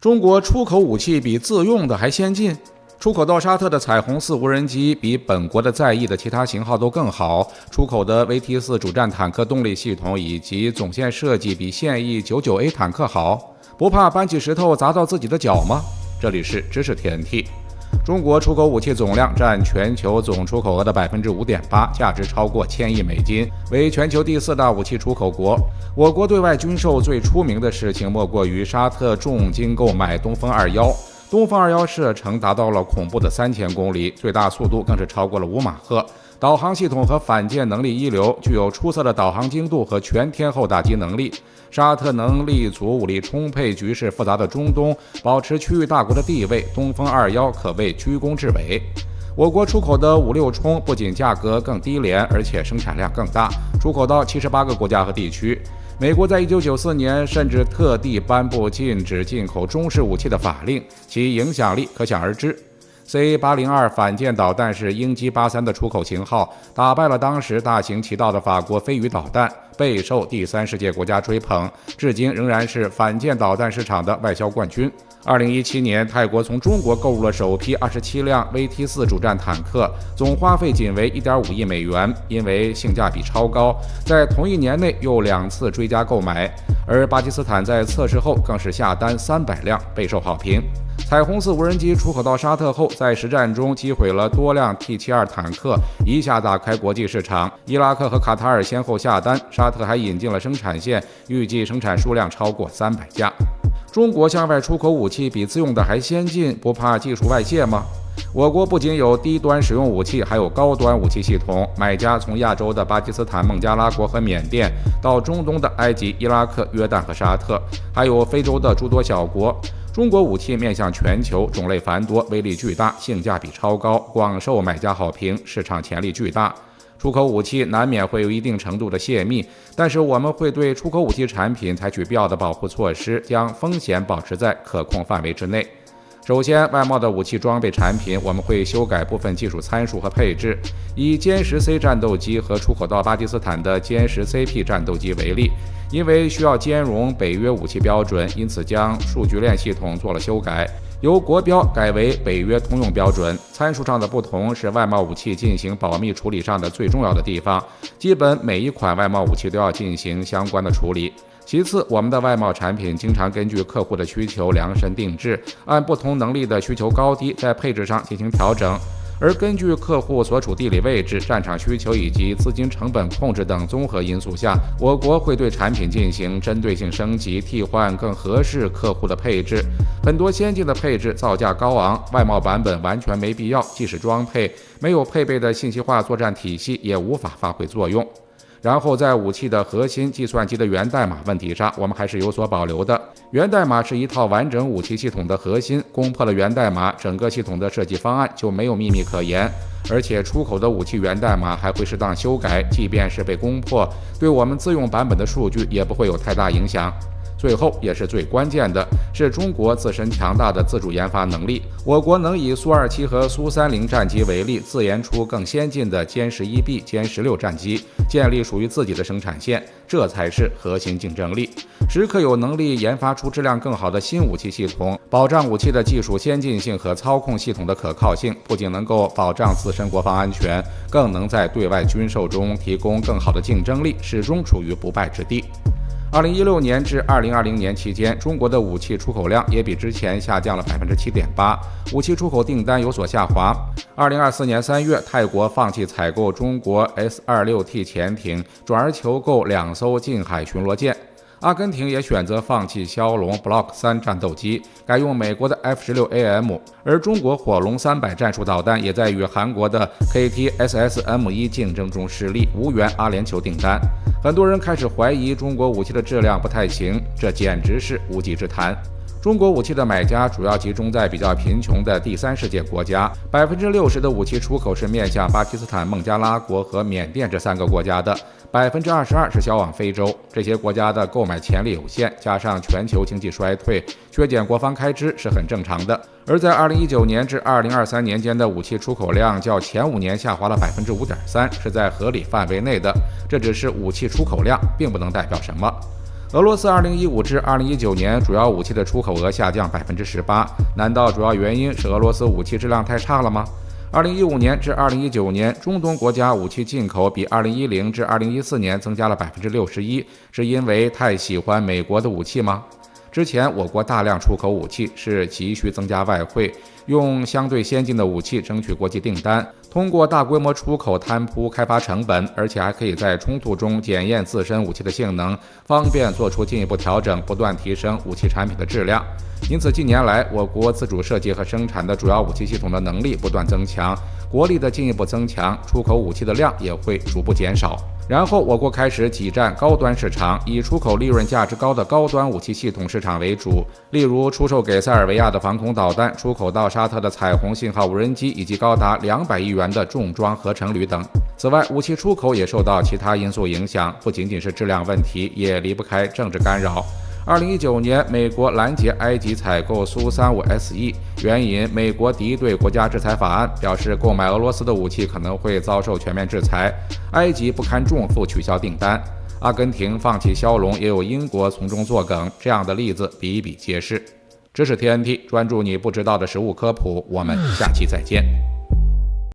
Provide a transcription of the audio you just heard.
中国出口武器比自用的还先进。出口到沙特的彩虹4无人机比本国的在役的其他型号都更好，出口的 VT4 主战坦克动力系统以及总线设计比现役 99A 坦克好。不怕搬起石头砸到自己的脚吗？这里是知识 TNT。中国出口武器总量占全球总出口额的 5.8%， 价值超过1000亿美金，为全球第4大武器出口国。我国对外军售最出名的事情莫过于沙特重金购买东风21。东风21射程达到了恐怖的3000公里，最大速度更是超过了5马赫。导航系统和反舰能力一流，具有出色的导航精度和全天候打击能力。沙特能力足、武力充沛、局势复杂的中东，保持区域大国的地位，东风21可谓居功至伟。我国出口的56冲不仅价格更低廉，而且生产量更大，出口到78个国家和地区。美国在1994年甚至特地颁布禁止进口中式武器的法令，其影响力可想而知。C802 反舰导弹是鹰击83的出口型号，打败了当时大行其道的法国飞鱼导弹，备受第三世界国家追捧，至今仍然是反舰导弹市场的外销冠军。2017年，泰国从中国购入了首批27辆 VT4 主战坦克，总花费仅为 1.5亿美元，因为性价比超高，在同一年内又2次追加购买。而巴基斯坦在测试后更是下单300辆，备受好评。彩虹4无人机出口到沙特后，在实战中击毁了多辆 T72 坦克，一下打开国际市场。伊拉克和卡塔尔先后下单，沙特还引进了生产线，预计生产数量超过300架。中国向外出口武器比自用的还先进，不怕技术外泄吗？我国不仅有低端使用武器，还有高端武器系统。买家从亚洲的巴基斯坦、孟加拉国和缅甸，到中东的埃及、伊拉克、约旦和沙特，还有非洲的诸多小国。中国武器面向全球，种类繁多，威力巨大，性价比超高，广受买家好评，市场潜力巨大。出口武器难免会有一定程度的泄密，但是我们会对出口武器产品采取必要的保护措施，将风险保持在可控范围之内。首先，外贸的武器装备产品，我们会修改部分技术参数和配置。以歼十 C 战斗机和出口到巴基斯坦的歼十 CP 战斗机为例，因为需要兼容北约武器标准，因此将数据链系统做了修改，由国标改为北约通用标准。参数上的不同是外贸武器进行保密处理上的最重要的地方，基本每一款外贸武器都要进行相关的处理。其次，我们的外贸产品经常根据客户的需求量身定制，按不同能力的需求高低，在配置上进行调整。而根据客户所处地理位置、战场需求以及资金成本控制等综合因素下，我国会对产品进行针对性升级，替换更合适客户的配置。很多先进的配置造价高昂，外贸版本完全没必要，即使装配，没有配备的信息化作战体系也无法发挥作用。然后在武器的核心计算机的源代码问题上，我们还是有所保留的。源代码是一套完整武器系统的核心，攻破了源代码，整个系统的设计方案就没有秘密可言。而且出口的武器源代码还会适当修改，即便是被攻破，对我们自用版本的数据也不会有太大影响。最后也是最关键的，是中国自身强大的自主研发能力。我国能以苏27和苏30战机为例，自研出更先进的歼11B、歼16战机，建立属于自己的生产线，这才是核心竞争力。时刻有能力研发出质量更好的新武器系统，保障武器的技术先进性和操控系统的可靠性，不仅能够保障自身国防安全，更能在对外军售中提供更好的竞争力，始终处于不败之地。2016年至2020年期间，中国的武器出口量也比之前下降了 7.8%， 武器出口订单有所下滑。2024年3月，泰国放弃采购中国 S-26T 潜艇，转而求购2艘近海巡逻舰。阿根廷也选择放弃枭龙 Block 3战斗机，改用美国的 F-16AM， 而中国火龙300战术导弹也在与韩国的 KT-SSM1 竞争中失利，无缘阿联酋订单。很多人开始怀疑中国武器的质量不太行，这简直是无稽之谈。中国武器的买家主要集中在比较贫穷的第三世界国家，60%的武器出口是面向巴基斯坦、孟加拉国和缅甸这3个国家的，22%是销往非洲。这些国家的购买潜力有限，加上全球经济衰退，削减国防开支是很正常的。而在2019年至2023年间的武器出口量较前5年下滑了 5.3%， 是在合理范围内的。这只是武器出口量，并不能代表什么。俄罗斯2015至2019年主要武器的出口额下降18%，难道主要原因是俄罗斯武器质量太差了吗？2015年至2019年，中东国家武器进口比2010至2014年增加了61%，是因为太喜欢美国的武器吗？之前我国大量出口武器是急需增加外汇，用相对先进的武器争取国际订单，通过大规模出口摊铺开发成本，而且还可以在冲突中检验自身武器的性能，方便做出进一步调整，不断提升武器产品的质量。因此，近年来我国自主设计和生产的主要武器系统的能力不断增强，国力的进一步增强，出口武器的量也会逐步减少。然后，我国开始挤占高端市场，以出口利润价值高的高端武器系统市场为主，例如出售给塞尔维亚的防空导弹，出口到沙特的彩虹信号无人机，以及高达200亿元的重装合成旅等。此外，武器出口也受到其他因素影响，不仅仅是质量问题，也离不开政治干扰。2019年，美国拦截埃及采购苏35 SE， 援引美国敌对国家制裁法案，表示购买俄罗斯的武器可能会遭受全面制裁。埃及不堪重负取消订单，阿根廷放弃骁龙，也有英国从中作梗，这样的例子比比皆是。知识 TNT， 专注你不知道的食物科普，我们下期再见。